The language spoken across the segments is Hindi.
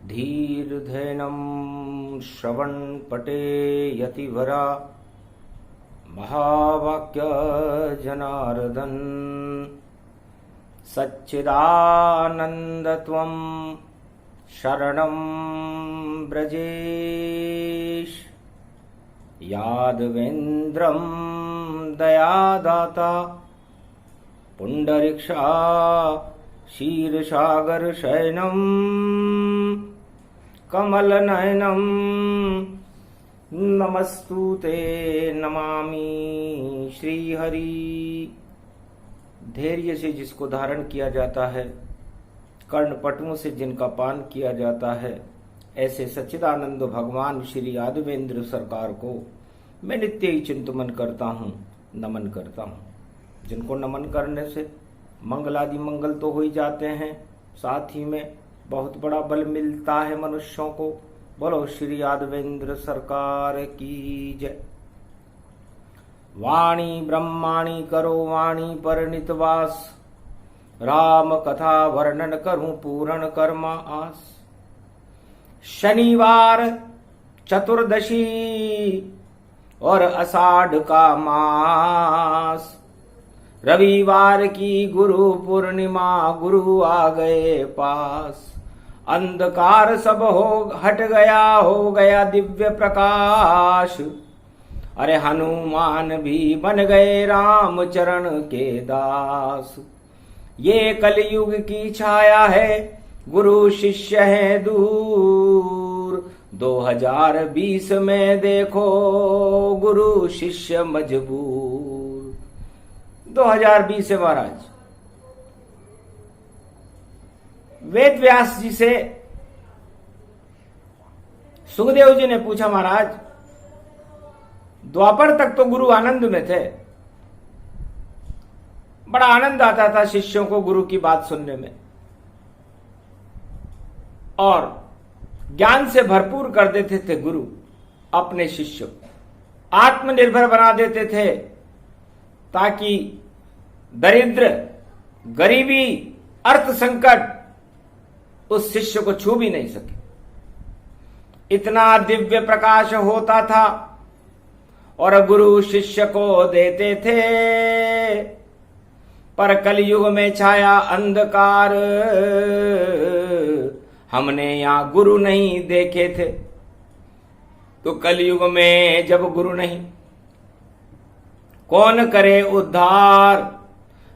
धीर्धेनं श्रवणपटे यतिवरा महावाक्य जनार्दन सच्चिदानन्दत्वं शरणं ब्रजेश यादवेन्द्रं दयादाता पुंडरीक्षा क्षीरसागरशयनं कमलनयनं नमस्तुते नमामि श्रीहरि। धैर्य से जिसको धारण किया जाता है, कर्णपटुओं से जिनका पान किया जाता है, ऐसे सच्चिदानंद भगवान श्री यादवेंद्र सरकार को मैं नित्य ही चिंतन करता हूँ, नमन करता हूँ। जिनको नमन करने से मंगलादि मंगल तो हो ही जाते हैं, साथ ही में बहुत बड़ा बल मिलता है मनुष्यों को। बोलो श्री यादवेंद्र सरकार की जय। वाणी ब्रह्माणी करो वाणी पर नितवास, राम कथा वर्णन करूं पूर्ण कर्मा आस। शनिवार चतुर्दशी और आषाढ़ का मास, रविवार की गुरु पूर्णिमा गुरु आ गए पास। अंधकार सब हट गया, हो गया दिव्य प्रकाश। अरे हनुमान भी बन गए राम चरण के दास। ये कलयुग की छाया है, गुरु शिष्य है दूर। 2020 में देखो गुरु शिष्य मजबूर। 2020 है महाराज। वेद व्यास जी से सुखदेव जी ने पूछा, महाराज द्वापर तक तो गुरु आनंद में थे, बड़ा आनंद आता था शिष्यों को गुरु की बात सुनने में, और ज्ञान से भरपूर कर देते थे गुरु अपने शिष्यों, आत्मनिर्भर बना देते थे ताकि दरिद्र, गरीबी, अर्थ संकट उस शिष्य को छू भी नहीं सके। इतना दिव्य प्रकाश होता था और गुरु शिष्य को देते थे। पर कलयुग में छाया अंधकार, हमने यहां गुरु नहीं देखे थे। तो कलयुग में जब गुरु नहीं, कौन करे उद्धार।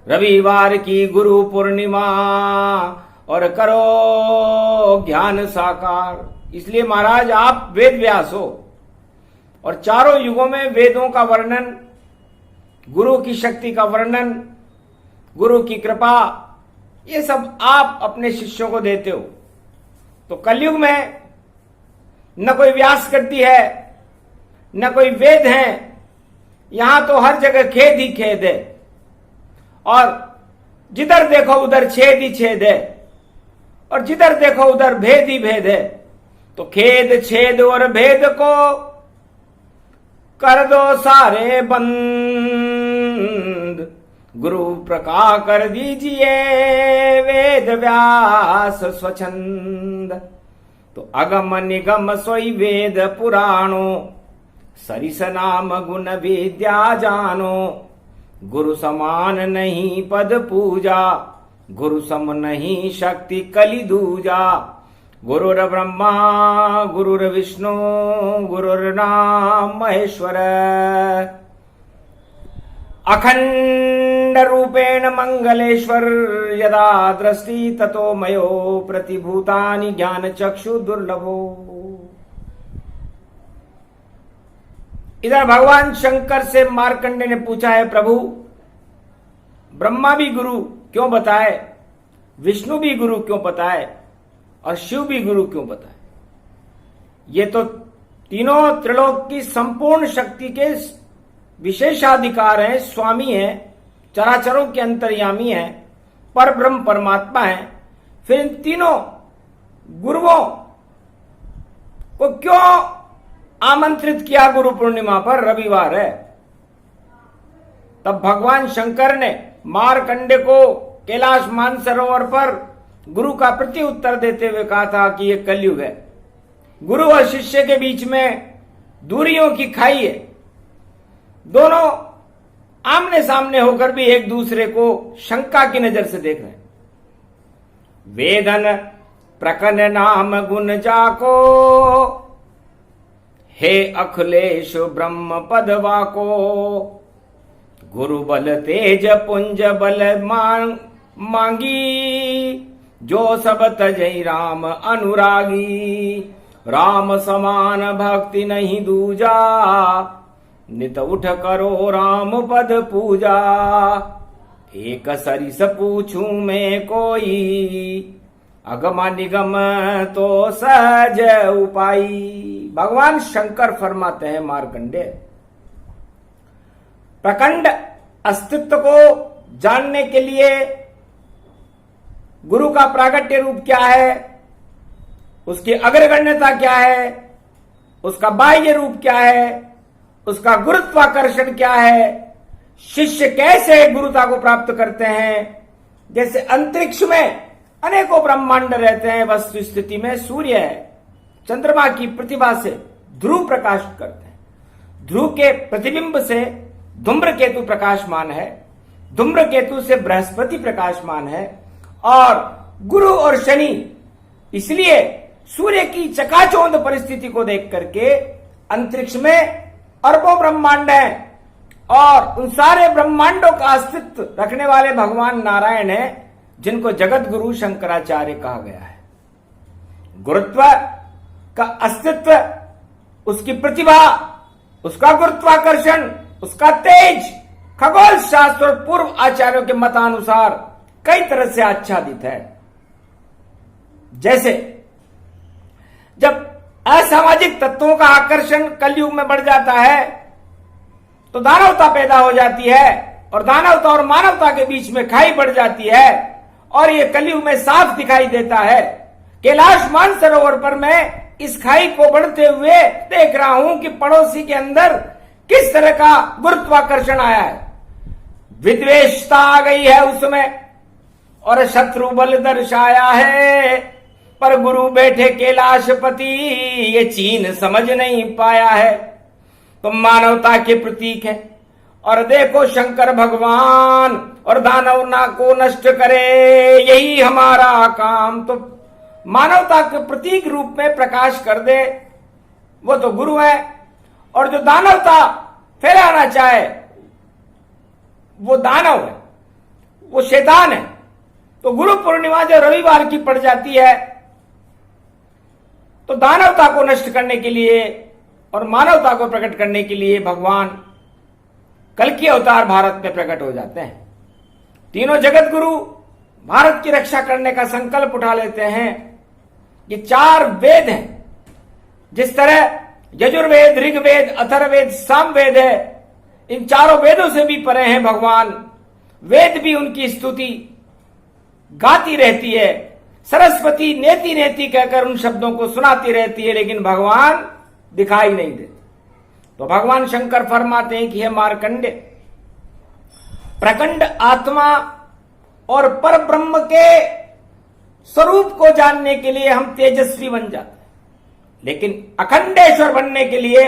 रविवार की गुरु पूर्णिमा और करो ज्ञान साकार। इसलिए महाराज आप वेद व्यास हो और चारों युगों में वेदों का वर्णन, गुरु की शक्ति का वर्णन, गुरु की कृपा, ये सब आप अपने शिष्यों को देते हो। तो कलयुग में न कोई व्यास करती है, न कोई वेद है, यहां तो हर जगह खेद ही खेद है, और जिधर देखो उधर छेद ही छेद है, और जिधर देखो उधर भेद ही भेद है। तो खेद छेद और भेद को कर दो सारे बंद, गुरु प्रका कर दीजिए वेद व्यास स्वच्छंद। तो अगम निगम सोई वेद पुराणो, सरिस नाम गुण विद्या जानो। गुरु समान नहीं पद पूजा, गुरु सम नहीं शक्ति कलि दूजा। गुरुर ब्रह्मा गुरुर विष्णु गुरुर्नाम महेश्वर। अखंड रूपेण मंगलेश्वर, यदा दृष्टि ततो मयो प्रतिभूतानि ज्ञान चक्षु दुर्लभो। इधर भगवान शंकर से मार्कंडे ने पूछा है, प्रभु ब्रह्मा भी गुरु क्यों बताए, विष्णु भी गुरु क्यों बताए, और शिव भी गुरु क्यों बताए। ये तो तीनों त्रिलोक की संपूर्ण शक्ति के विशेषाधिकार हैं, स्वामी हैं, चराचरों के अंतर्यामी हैं, पर ब्रह्म परमात्मा हैं। फिर इन तीनों गुरुओं को क्यों आमंत्रित किया गुरु पूर्णिमा पर, रविवार है। तब भगवान शंकर ने मारकंडे को कैलाश मानसरोवर पर गुरु का प्रति उत्तर देते हुए कहा था कि यह कलयुग है, गुरु और शिष्य के बीच में दूरियों की खाई है, दोनों आमने सामने होकर भी एक दूसरे को शंका की नजर से देख रहे हैं। वेदन प्रकन नाम गुण जाको, हे अखिलेश ब्रह्म पदवा को, गुरु बल तेज पुंज बल मांगी, जो सब तजई राम अनुरागी, राम समान भक्ति नहीं दूजा, नित उठ करो राम पद पूजा, एक सरिस पूछूं मैं कोई, अगमा निगम तो सहज उपाई। भगवान शंकर फरमाते हैं मार्कंडेय, प्रखंड अस्तित्व को जानने के लिए गुरु का प्रागट्य रूप क्या है, उसकी अग्रगण्यता क्या है, उसका बाह्य रूप क्या है, उसका गुरुत्वाकर्षण क्या है, शिष्य कैसे गुरुता को प्राप्त करते हैं। जैसे अंतरिक्ष में अनेकों ब्रह्मांड रहते हैं, वस्तु स्थिति में सूर्य है, चंद्रमा की प्रतिभा से ध्रुव प्रकाश करते हैं, ध्रुव के प्रतिबिंब से धूम्रकेतु प्रकाशमान है, धूम्रकेतु से बृहस्पति प्रकाशमान है, और गुरु और शनि इसलिए सूर्य की चकाचौंध परिस्थिति को देख करके अंतरिक्ष में अरबों ब्रह्मांड हैं, और उन सारे ब्रह्मांडों का अस्तित्व रखने वाले भगवान नारायण हैं, जिनको जगत गुरु शंकराचार्य कहा गया है। गुरुत्व का अस्तित्व, उसकी प्रतिभा, उसका गुरुत्वाकर्षण, उसका तेज खगोल शास्त्र और पूर्व आचार्यों के मतानुसार कई तरह से आच्छादित है। जैसे जब असामाजिक तत्वों का आकर्षण कलयुग में बढ़ जाता है तो दानवता पैदा हो जाती है, और दानवता और मानवता के बीच में खाई बढ़ जाती है, और ये कलयुग में साफ दिखाई देता है। कैलाश मानसरोवर पर मैं इस खाई को बढ़ते हुए देख रहा हूं कि पड़ोसी के अंदर किस तरह का गुरुत्वाकर्षण आया है, विद्वेषता आ गई है उसमें, और शत्रु बल दर्शाया है, पर गुरु बैठे कैलाशपति ये चीन समझ नहीं पाया है। तो मानवता के प्रतीक है, और देखो शंकर भगवान और दानवना को नष्ट करे, यही हमारा काम। तो मानवता के प्रतीक रूप में प्रकाश कर दे वो तो गुरु है, और जो दानवता फैलाना चाहे वो दानव है, वो शैतान है। तो गुरु पूर्णिमा जो रविवार की पड़ जाती है तो दानवता को नष्ट करने के लिए और मानवता को प्रकट करने के लिए भगवान कल्कि अवतार भारत में प्रकट हो जाते हैं। तीनों जगत गुरु भारत की रक्षा करने का संकल्प उठा लेते हैं। ये 4 वेद हैं, जिस तरह यजुर्वेद, ऋग्वेद, अथर्ववेद, सामवेद है, इन चारों वेदों से भी परे हैं भगवान। वेद भी उनकी स्तुति गाती रहती है, सरस्वती नेति नेति कहकर उन शब्दों को सुनाती रहती है, लेकिन भगवान दिखाई नहीं देते। तो भगवान शंकर फरमाते हैं कि हे मार्कंडे, प्रखंड आत्मा और पर ब्रह्म के स्वरूप को जानने के लिए हम तेजस्वी बन जाते हैं, लेकिन अखंडेश्वर बनने के लिए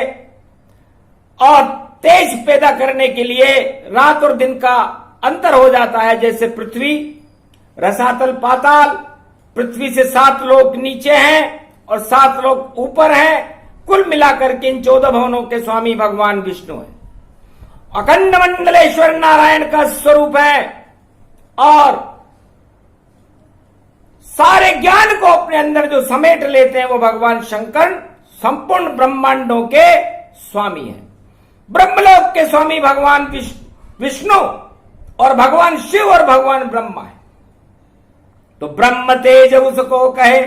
और तेज पैदा करने के लिए रात और दिन का अंतर हो जाता है। जैसे पृथ्वी, रसातल, पाताल, पृथ्वी से 7 लोक नीचे हैं और 7 लोक ऊपर हैं। कुल मिलाकर के इन 14 भवनों के स्वामी भगवान विष्णु हैं। अखंड मंडलेश्वर नारायण का स्वरूप है, और सारे ज्ञान को अपने अंदर जो समेट लेते हैं वो भगवान शंकर संपूर्ण ब्रह्मांडों के स्वामी हैं। ब्रह्मलोक के स्वामी भगवान विष्णु और भगवान शिव और भगवान ब्रह्मा है। तो ब्रह्म तेज उसको कहे,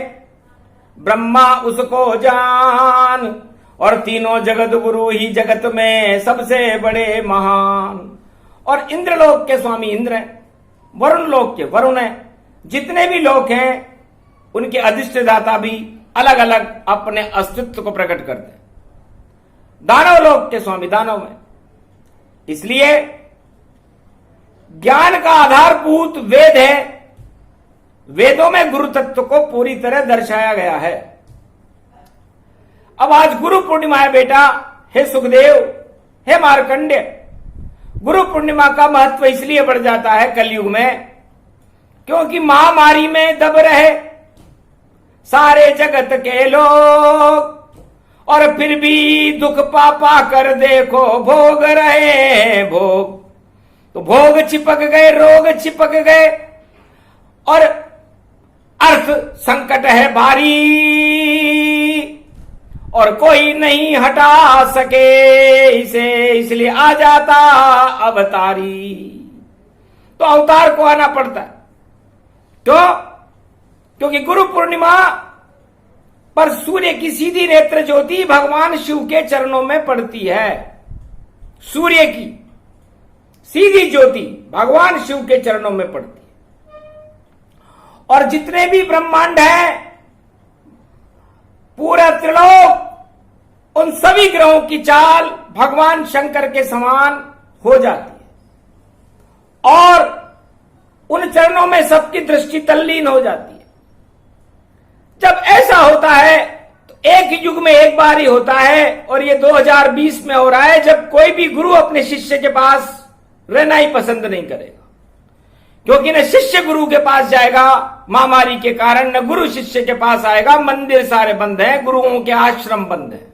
ब्रह्मा उसको जान, और तीनों जगत गुरु ही जगत में सबसे बड़े महान। और इंद्रलोक के स्वामी इंद्र हैं, वरुण लोक के वरुण हैं। जितने भी लोक हैं उनके अधिष्ठदाता भी अलग अलग अपने अस्तित्व को प्रकट करते हैं। दानव लोक के स्वामी दानव हैं। इसलिए ज्ञान का आधारभूत वेद है, वेदों में गुरु तत्व को पूरी तरह दर्शाया गया है। अब आज गुरु पूर्णिमा है बेटा, हे सुखदेव, हे मार्कंडेय। गुरु पूर्णिमा का महत्व इसलिए बढ़ जाता है कलयुग में, क्योंकि महामारी में दब रहे सारे जगत के लोग, और फिर भी दुख पा कर देखो भोग रहे हैं भोग। तो भोग चिपक गए, रोग चिपक गए, और अर्थ संकट है भारी, और कोई नहीं हटा सके इसे, इसलिए आ जाता अवतारी। तो अवतार को आना पड़ता है। क्योंकि गुरु पूर्णिमा पर सूर्य की सीधी नेत्र ज्योति भगवान शिव के चरणों में पड़ती है। सूर्य की सीधी ज्योति भगवान शिव के चरणों में पड़ती है, और जितने भी ब्रह्मांड हैं, पूरा त्रिलोक, उन सभी ग्रहों की चाल भगवान शंकर के समान हो जाती है, और उन चरणों में सबकी दृष्टि तल्लीन हो जाती है। जब ऐसा होता है तो एक युग में एक बार ही होता है, और ये 2020 में हो रहा है, जब कोई भी गुरु अपने शिष्य के पास रहना ही पसंद नहीं करेगा। क्योंकि न शिष्य गुरु के पास जाएगा महामारी के कारण, न गुरु शिष्य के पास आएगा, मंदिर सारे बंद हैं, गुरुओं के आश्रम बंद हैं।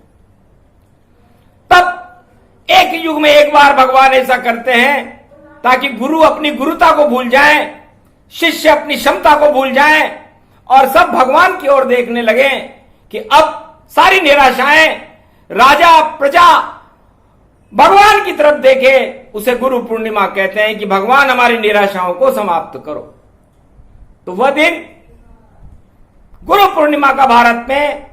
तब एक युग में एक बार भगवान ऐसा करते हैं ताकि गुरु अपनी गुरुता को भूल जाएं, शिष्य अपनी क्षमता को भूल जाएं, और सब भगवान की ओर देखने लगे कि अब सारी निराशाएं, राजा प्रजा भगवान की तरफ देखे। उसे गुरु पूर्णिमा कहते हैं कि भगवान हमारी निराशाओं को समाप्त करो। तो वह दिन गुरु पूर्णिमा का भारत में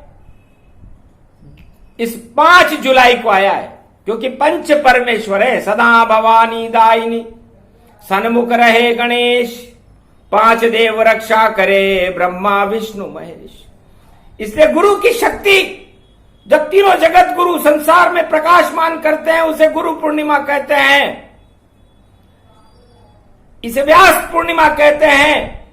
इस 5 जुलाई को आया है, क्योंकि पंच परमेश्वर है, सदा भवानी दायिनी, सन्मुख रहे गणेश, 5 देव रक्षा करे ब्रह्मा विष्णु महेश। इसलिए गुरु की शक्ति, जब तीनों जगत गुरु संसार में प्रकाशमान करते हैं, उसे गुरु पूर्णिमा कहते हैं। इसे व्यास पूर्णिमा कहते हैं,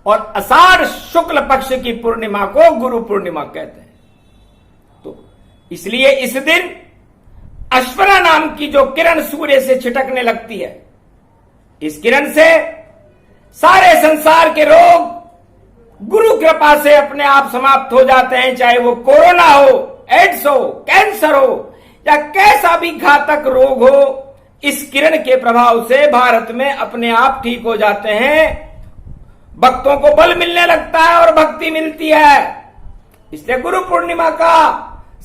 और आषाढ़ शुक्ल पक्ष की पूर्णिमा को गुरु पूर्णिमा कहते हैं। तो इसलिए इस दिन अश्वरा नाम की जो किरण सूर्य से छिटकने लगती है, इस किरण से सारे संसार के रोग गुरु कृपा से अपने आप समाप्त हो जाते हैं। चाहे वो कोरोना हो, एड्स हो, कैंसर हो, या कैसा भी घातक रोग हो, इस किरण के प्रभाव से भारत में अपने आप ठीक हो जाते हैं। भक्तों को बल मिलने लगता है और भक्ति मिलती है। इसलिए गुरु पूर्णिमा का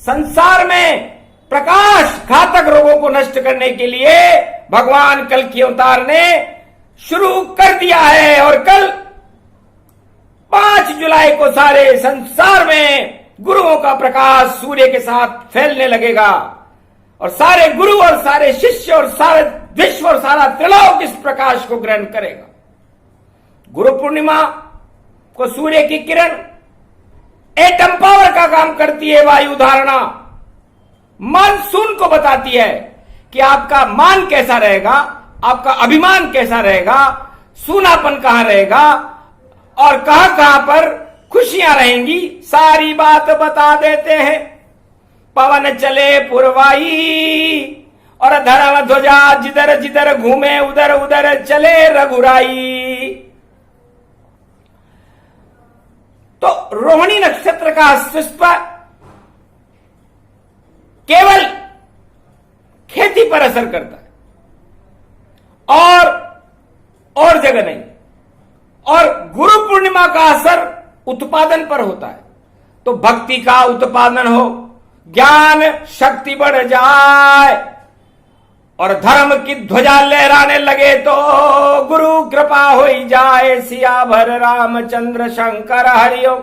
संसार में प्रकाश घातक रोगों को नष्ट करने के लिए भगवान कल की अवतार ने शुरू कर दिया है, और कल 5 जुलाई को सारे संसार में गुरुओं का प्रकाश सूर्य के साथ फैलने लगेगा, और सारे गुरु और सारे शिष्य और सारे विश्व और सारा त्रिलोक इस प्रकाश को ग्रहण करेगा। गुरु पूर्णिमा को सूर्य की किरण एटम पावर का काम करती है। वायु धारणा मानसून को बताती है कि आपका मान कैसा रहेगा, आपका अभिमान कैसा रहेगा, सूनापन कहां रहेगा, और कहां कहां पर खुशियां रहेंगी, सारी बात बता देते हैं। पवन चले पुरवाई, और धर्म ध्वजा जिधर जिधर घूमे उधर उधर चले रघुराई। तो रोहिणी नक्षत्र का पुष्प केवल खेती पर असर करता है, और जगह नहीं। और गुरु पूर्णिमा का असर उत्पादन पर होता है। तो भक्ति का उत्पादन हो, ज्ञान शक्ति बढ़ जाए, और धर्म की ध्वजा लहराने लगे, तो गुरु कृपा हो जाए। सिया भर रामचंद्र शंकर हरिओम।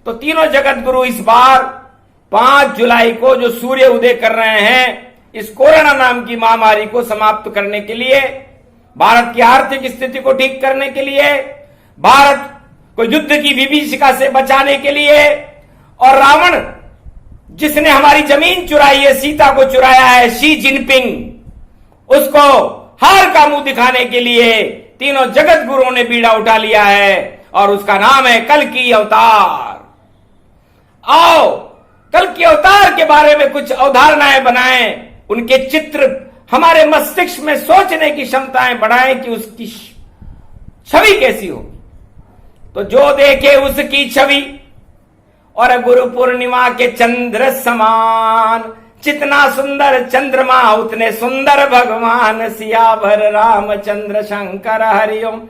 तो तीनों जगत गुरु इस बार 5 जुलाई को जो सूर्य उदय कर रहे हैं, इस कोरोना नाम की महामारी को समाप्त करने के लिए, भारत की आर्थिक स्थिति को ठीक करने के लिए, भारत को युद्ध की विभीषिका से बचाने के लिए, और रावण जिसने हमारी जमीन चुराई है, सीता को चुराया है, शी जिनपिंग, उसको हार का मुंह दिखाने के लिए तीनों जगत गुरुओं ने बीड़ा उठा लिया है। और उसका नाम है कल्कि अवतार। आओ कल्कि अवतार के बारे में कुछ अवधारणाएं बनाएं, उनके चित्र हमारे मस्तिष्क में सोचने की क्षमताएं बढ़ाएं कि उसकी छवि कैसी हो। तो जो देखे उसकी छवि, और गुरु पूर्णिमा के चंद्र समान, जितना सुंदर चंद्रमा उतने सुंदर भगवान, सियावर रामचंद्र शंकर हरिओम।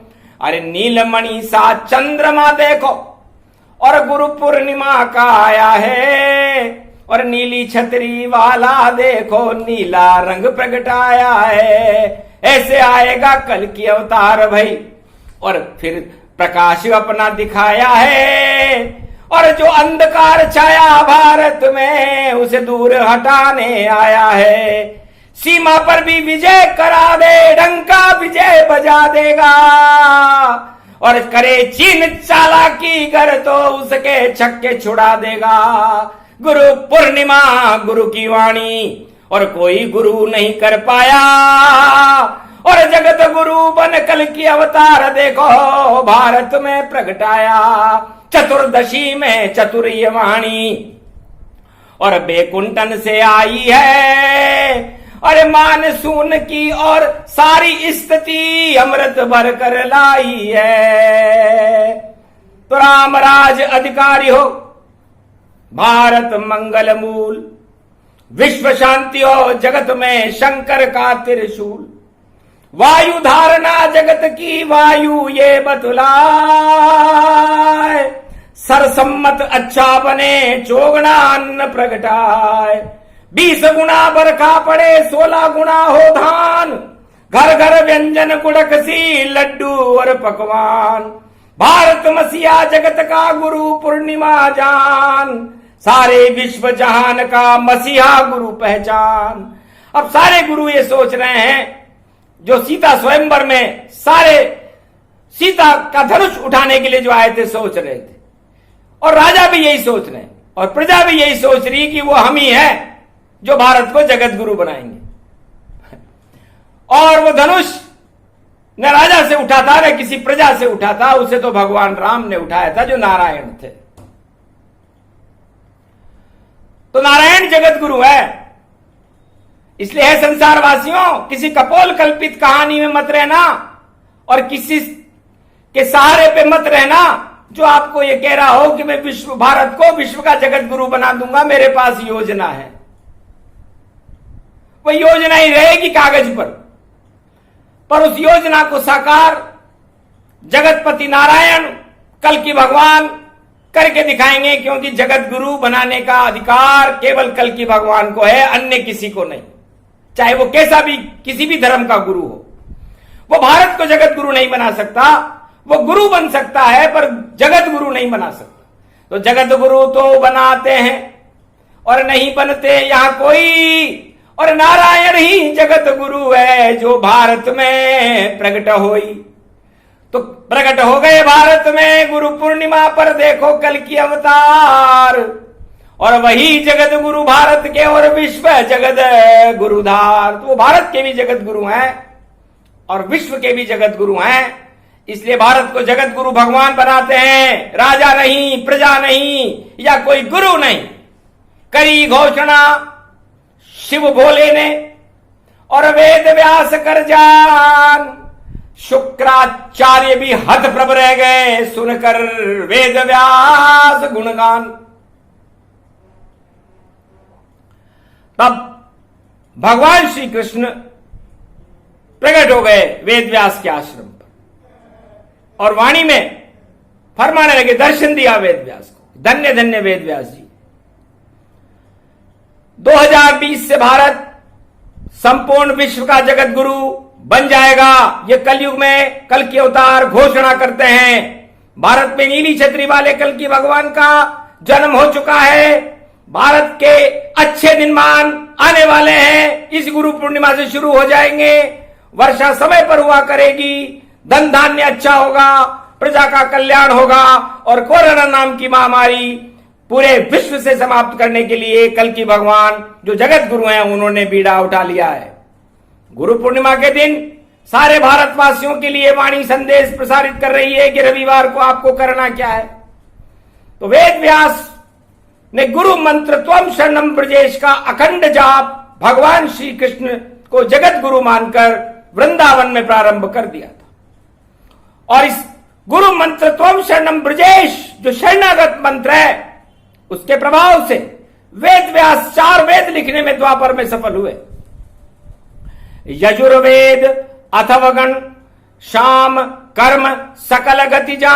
अरे नीलमणि सा चंद्रमा देखो, और गुरु पूर्णिमा का आया है, और नीली छतरी वाला देखो नीला रंग प्रगटाया है। ऐसे आएगा कल्कि अवतार भाई, और फिर प्रकाश अपना दिखाया है, और जो अंधकार छाया भारत में उसे दूर हटाने आया है। सीमा पर भी विजय करा दे, डंका विजय बजा देगा, और करे चीन चालाकी कर तो उसके छक्के छुड़ा देगा। गुरु पूर्णिमा गुरु की वाणी, और कोई गुरु नहीं कर पाया, और जगत गुरु बन कल्कि अवतार देखो भारत में प्रगटाया। चतुर्दशी में चतुर्य वाणी, और बैकुंठन से आई है, अरे मानसून की और सारी स्थिति अमृत भर कर लाई है। तो राम राज अधिकारी हो, भारत मंगल मूल, विश्व शांति हो, जगत में शंकर का त्रिशूल। वायु धारणा जगत की वायु ये बतलाए, सरसम्मत अच्छा बने चोगना अन्न प्रगटाए। 20 गुना बरखा पड़े 16 गुना हो धान, घर घर व्यंजन गुड़क सी लड्डू और पकवान। भारत मसीहा जगत का गुरु पूर्णिमा जान, सारे विश्व जहान का मसीहा गुरु पहचान। अब सारे गुरु ये सोच रहे हैं, जो सीता स्वयंवर में सारे सीता का धनुष उठाने के लिए जो आए थे सोच रहे थे, और राजा भी यही सोच रहे हैं, और प्रजा भी यही सोच रही कि वो हम ही हैं जो भारत को जगत गुरु बनाएंगे। और वो धनुष न राजा से उठा था न किसी प्रजा से उठा था, उसे तो भगवान राम ने उठाया था जो नारायण थे। तो नारायण जगत गुरु है। इसलिए है संसार वासियों, किसी कपोल कल्पित कहानी में मत रहना, और किसी के सहारे पे मत रहना जो आपको ये कह रहा हो कि मैं भारत को विश्व का जगत गुरु बना दूंगा, मेरे पास योजना है। वो योजना ही रहेगी कागज पर उस योजना को साकार जगतपति नारायण कल्कि भगवान करके दिखाएंगे, क्योंकि जगत गुरु बनाने का अधिकार केवल कल्कि भगवान को है, अन्य किसी को नहीं। चाहे वो कैसा भी किसी भी धर्म का गुरु हो, वो भारत को जगत गुरु नहीं बना सकता। वो गुरु बन सकता है पर जगत गुरु नहीं बना सकता। तो जगत गुरु तो बनाते हैं और नहीं बनते यहां कोई, और नारायण ही जगत गुरु है जो भारत में प्रकट होई। तो प्रकट हो गए भारत में गुरु पूर्णिमा पर, देखो कल्कि अवतार, और वही जगत गुरु भारत के और विश्व जगत गुरुधार। तो वो भारत के भी जगत गुरु हैं और विश्व के भी जगत गुरु हैं। इसलिए भारत को जगत गुरु भगवान बनाते हैं, राजा नहीं, प्रजा नहीं, या कोई गुरु नहीं। करी घोषणा शिव भोले ने, और वेद व्यास कर जान, शुक्राचार्य भी हतप्रभ रह गए सुनकर वेद व्यास गुणगान। तब भगवान श्री कृष्ण प्रकट हो गए वेद व्यास के आश्रम पर, और वाणी में फरमाने लगे, दर्शन दिया वेद व्यास को। धन्य धन्य वेद व्यास जी। 2020 से भारत संपूर्ण विश्व का जगत गुरु बन जाएगा। ये कलयुग में कल्कि अवतार घोषणा करते हैं। भारत में नीली छतरी वाले कल्कि भगवान का जन्म हो चुका है। भारत के अच्छे दिनमान आने वाले हैं। इस गुरु पूर्णिमा से शुरू हो जाएंगे। वर्षा समय पर हुआ करेगी, धन धान्य अच्छा होगा, प्रजा का कल्याण होगा, और कोरोना नाम की महामारी पूरे विश्व से समाप्त करने के लिए कल्कि भगवान जो जगत गुरु हैं उन्होंने बीड़ा उठा लिया है। गुरु पूर्णिमा के दिन सारे भारतवासियों के लिए वाणी संदेश प्रसारित कर रही है कि रविवार को आपको करना क्या है। तो वेद व्यास ने गुरु मंत्र त्वम शरणम ब्रजेश का अखंड जाप भगवान श्री कृष्ण को जगत गुरु मानकर वृंदावन में प्रारंभ कर दिया था। और इस गुरु मंत्र त्वम शरणम ब्रजेश जो शरणागत मंत्र है, उसके प्रभाव से वेद व्यास 4 वेद लिखने में द्वापर में सफल हुए। यजुर्वेद, अथर्वगण, शाम, कर्म, सकल गति जान।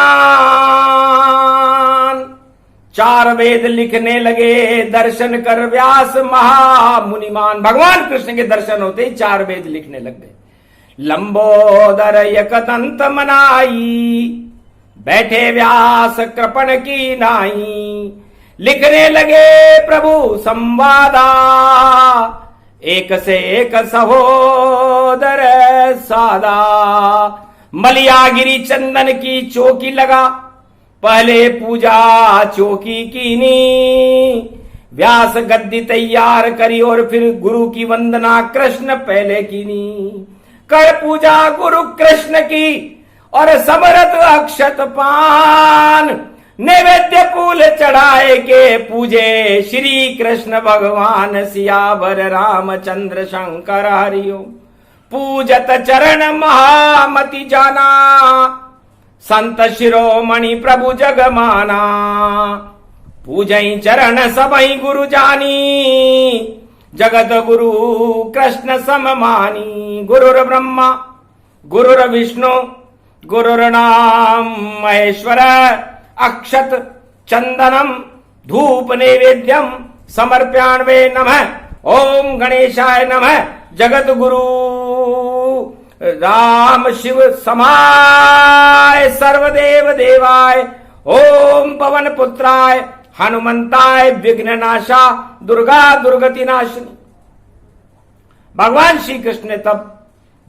4 वेद लिखने लगे, दर्शन कर व्यास महामुनिमान। भगवान कृष्ण के दर्शन होते ही 4 वेद लिखने लग गए। लंबोदर एकदंत मनाई, बैठे व्यास कृपण की नाई। लिखने लगे प्रभु संवादा, एक से एक सहोदर सादा। मलियागिरी चंदन की चौकी लगा, पहले पूजा चौकी कीनी। व्यास गद्दी तैयार करी और फिर गुरु की वंदना कृष्ण पहले कीनी। कर पूजा गुरु कृष्ण की और समरत अक्षत पान। नैवेद्य फूल चढ़ाए के पूजे श्री कृष्ण भगवान। सियावर रामचंद्र शंकर हरिओ, पूजत चरण महामति जाना। संत शिरोमणि प्रभु जगमाना, पूजई चरण सबई गुरु जानी। जगत गुरु कृष्ण सममानी। गुरुर ब्रह्मा गुरुर विष्णु गुरुर्नाम महेश्वर। अक्षत चंदनम धूप नैवेद्यम समर्प्याण्वे नमः। ओम गणेशाय नमः। जगत गुरु राम शिव समाय सर्वदेव देवाय। ओम पवन पुत्राय हनुमंताय विघ्ननाशा दुर्गा दुर्गति नाशिनी। भगवान श्री कृष्ण ने तब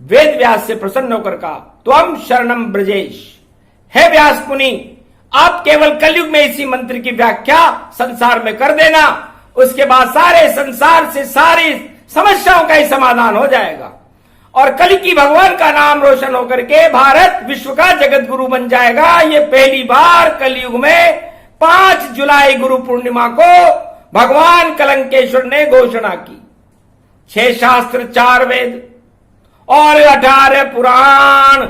वेद व्यास से प्रसन्न होकर कहा, त्वम शरणम ब्रजेश। हे व्यास मुनि, आप केवल कलयुग में इसी मंत्र की व्याख्या संसार में कर देना, उसके बाद सारे संसार से सारी समस्याओं का ही समाधान हो जाएगा और कल की भगवान का नाम रोशन होकर के भारत विश्व का जगत गुरु बन जाएगा। ये पहली बार कलयुग में 5 जुलाई गुरु पूर्णिमा को भगवान कलंकेश्वर ने घोषणा की। 6 शास्त्र, 4 वेद और 18 पुराण,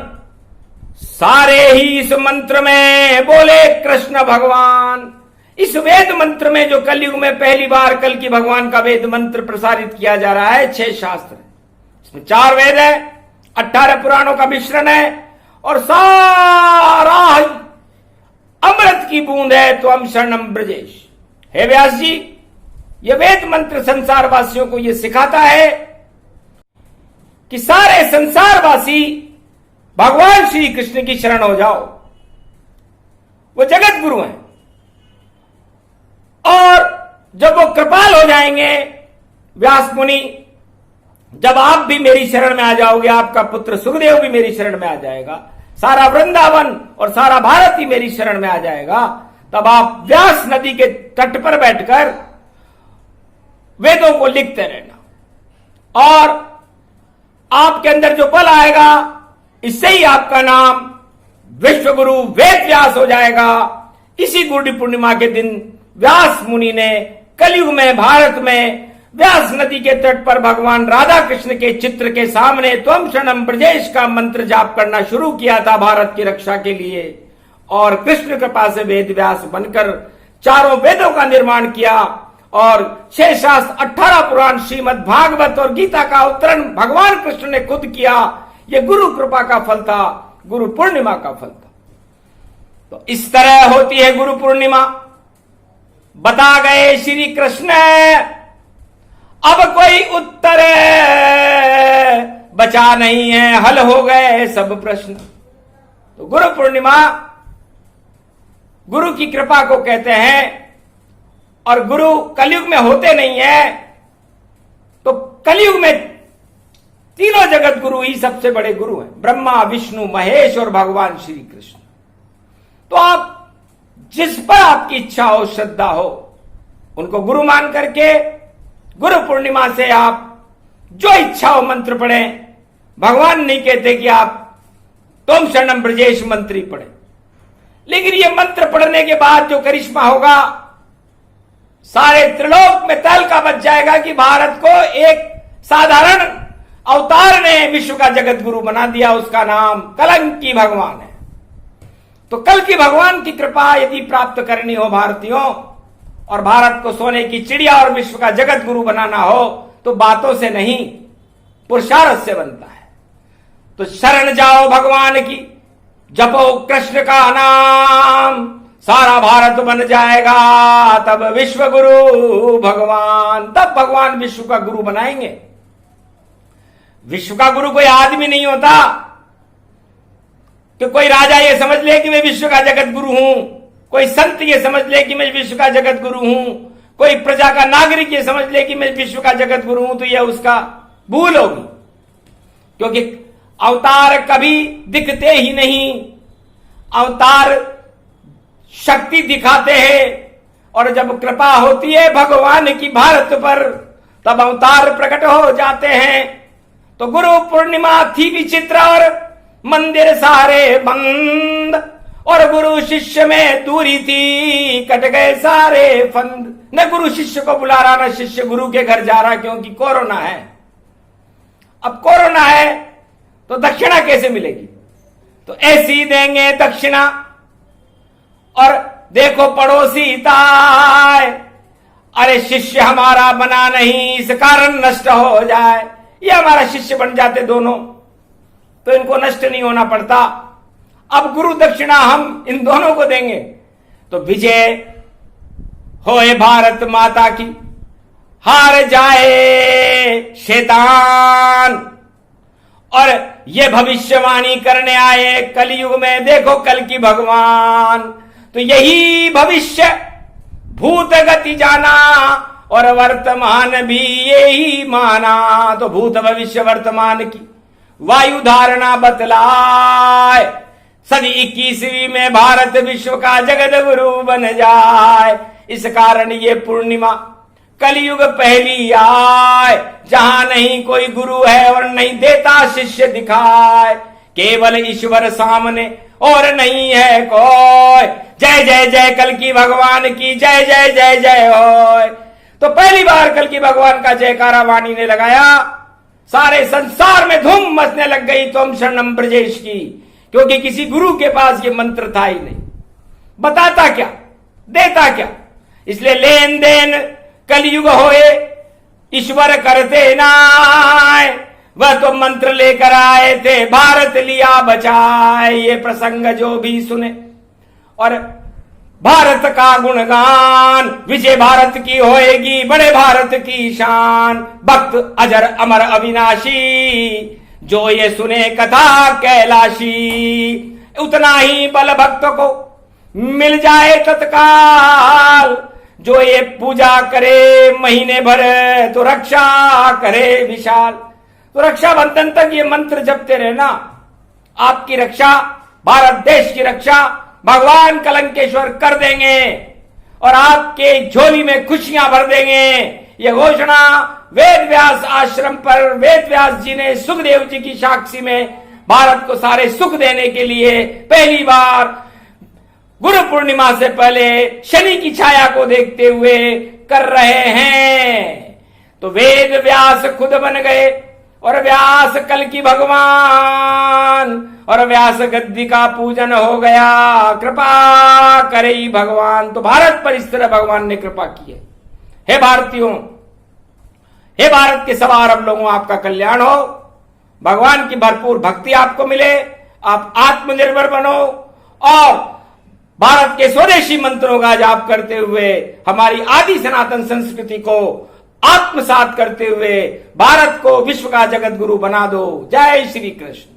सारे ही इस मंत्र में बोले कृष्ण भगवान। इस वेद मंत्र में जो कलयुग में पहली बार कल की भगवान का वेद मंत्र प्रसारित किया जा रहा है, 6 शास्त्र, इसमें 4 वेद है, 18 पुराणों का मिश्रण है और सारा अमृत की बूंद है। तो हम शरणम ब्रजेश। हे व्यास जी, यह वेद मंत्र संसार वासियों को यह सिखाता है कि सारे संसारवासी भगवान श्री कृष्ण की शरण हो जाओ। वो जगत गुरु हैं और जब वो कृपाल हो जाएंगे व्यास मुनि, जब आप भी मेरी शरण में आ जाओगे, आपका पुत्र सुखदेव भी मेरी शरण में आ जाएगा, सारा वृंदावन और सारा भारत ही मेरी शरण में आ जाएगा, तब आप व्यास नदी के तट पर बैठकर वेदों को लिखते रहना और आपके अंदर जो बल आएगा, इससे ही आपका नाम विश्व गुरु वेद व्यास हो जाएगा। इसी गुरु पूर्णिमा के दिन व्यास मुनि ने कलयुग में भारत में व्यास नदी के तट पर भगवान राधा कृष्ण के चित्र के सामने त्वम शरणम ब्रजेश का मंत्र जाप करना शुरू किया था भारत की रक्षा के लिए। और कृष्ण कृपा से वेद व्यास बनकर 4 वेदों का निर्माण किया और 6 शास्त्र, 18 पुराण, श्रीमद् भागवत और गीता का अवतरण भगवान कृष्ण ने खुद किया। यह गुरु कृपा का फल था, गुरु पूर्णिमा का फल था। तो इस तरह होती है गुरु पूर्णिमा। बता गए श्री कृष्ण, अब कोई उत्तर बचा नहीं है, हल हो गए सब प्रश्न। तो गुरु पूर्णिमा गुरु की कृपा को कहते हैं और गुरु कलयुग में होते नहीं है। तो कलयुग में तीनों जगत गुरु ही सबसे बड़े गुरु हैं, ब्रह्मा विष्णु महेश और भगवान श्री कृष्ण। तो आप जिस पर आपकी इच्छा हो, श्रद्धा हो, उनको गुरु मान करके गुरु पूर्णिमा से आप जो इच्छा हो मंत्र पढ़ें भगवान नहीं कहते कि आप तुम शरणम ब्रजेश मंत्री पढ़े, लेकिन ये मंत्र पढ़ने के बाद जो करिश्मा होगा, सारे त्रिलोक में तहलका बच जाएगा कि भारत को एक साधारण अवतार ने विश्व का जगत गुरु बना दिया। उसका नाम कलंकी भगवान है। तो कल की भगवान की कृपा यदि प्राप्त करनी हो भारतीयों, और भारत को सोने की चिड़िया और विश्व का जगत गुरु बनाना हो, तो बातों से नहीं, पुरुषार्थ से बनता है। तो शरण जाओ भगवान की, जपो कृष्ण का नाम, सारा भारत बन जाएगा तब विश्व गुरु भगवान। तब भगवान विश्व का गुरु बनाएंगे। विश्व का गुरु कोई आदमी नहीं होता कि कोई राजा ये समझ ले कि मैं विश्व का जगत गुरु हूं, कोई संत ये समझ ले कि मैं विश्व का जगत गुरु हूं, कोई प्रजा का नागरिक ये समझ ले कि मैं विश्व का जगत गुरु हूं। तो यह उसका भूल होगी, क्योंकि अवतार कभी दिखते ही नहीं। अवतार शक्ति दिखाते हैं, और जब कृपा होती है भगवान की भारत पर, तब अवतार प्रकट हो जाते हैं। तो गुरु पूर्णिमा थी विचित्र, और मंदिर सारे बंद, और गुरु शिष्य में दूरी थी, कट गए सारे फंद। न गुरु शिष्य को बुला रहा, न शिष्य गुरु के घर जा रहा, क्योंकि कोरोना है। अब कोरोना है तो दक्षिणा कैसे मिलेगी? तो ऐसी देंगे दक्षिणा, और देखो पड़ोसी ताए, अरे शिष्य हमारा बना नहीं, इस कारण नष्ट हो जाए। ये हमारा शिष्य बन जाते दोनों, तो इनको नष्ट नहीं होना पड़ता। अब गुरु दक्षिणा हम इन दोनों को देंगे तो विजय होए भारत माता की, हार जाए शैतान। और ये भविष्यवाणी करने आए कलयुग में, देखो कल की भगवान। तो यही भविष्य भूत गति जाना, और वर्तमान भी यही माना। तो भूत भविष्य वर्तमान की वायु धारणा बतलाए, सदी 21वीं में भारत विश्व का जगत गुरु बन जाए। इस कारण ये पूर्णिमा कलयुग पहली आए, जहां नहीं कोई गुरु है और नहीं देता शिष्य दिखाए, केवल ईश्वर सामने और नहीं है कोई। जय जय जय कल की भगवान की, जय जय जय जय होय। तो पहली बार कल की भगवान का जयकारा वाणी ने लगाया, सारे संसार में धूम मचने लग गई तुम शरणम ब्रजेश की, क्योंकि किसी गुरु के पास ये मंत्र था ही नहीं। बताता क्या, देता क्या। इसलिए लेन देन कलयुग होए ईश्वर करते नाय, वह तो मंत्र लेकर आए थे भारत लिया बचाए। ये प्रसंग जो भी सुने और भारत का गुणगान, विजय भारत की होएगी, बड़े भारत की शान। भक्त अजर अमर अविनाशी, जो ये सुने कथा कैलाशी। उतना ही बल भक्त को मिल जाए तत्काल, जो ये पूजा करे महीने भर तो रक्षा करे विशाल। तो रक्षाबंधन तक ये मंत्र जपते रहना, आपकी रक्षा, भारत देश की रक्षा भगवान कलंकेश्वर कर देंगे, और आपके झोली में खुशियां भर देंगे। ये घोषणा वेद व्यास आश्रम पर वेद व्यास जी ने सुखदेव जी की साक्षी में भारत को सारे सुख देने के लिए पहली बार गुरु पूर्णिमा से पहले शनि की छाया को देखते हुए कर रहे हैं। तो वेद व्यास खुद बन गए, और व्यास कल की भगवान, और व्यास गद्दी का पूजन हो गया। कृपा करे भगवान। तो भारत पर इस तरह भगवान ने कृपा की है। हे भारतीयों, हे भारत के सवा अरब लोगों, आपका कल्याण हो, भगवान की भरपूर भक्ति आपको मिले, आप आत्मनिर्भर बनो, और भारत के स्वदेशी मंत्रों का जाप करते हुए हमारी आदि सनातन संस्कृति को आत्मसात करते हुए भारत को विश्व का जगत गुरु बना दो। जय श्री कृष्ण।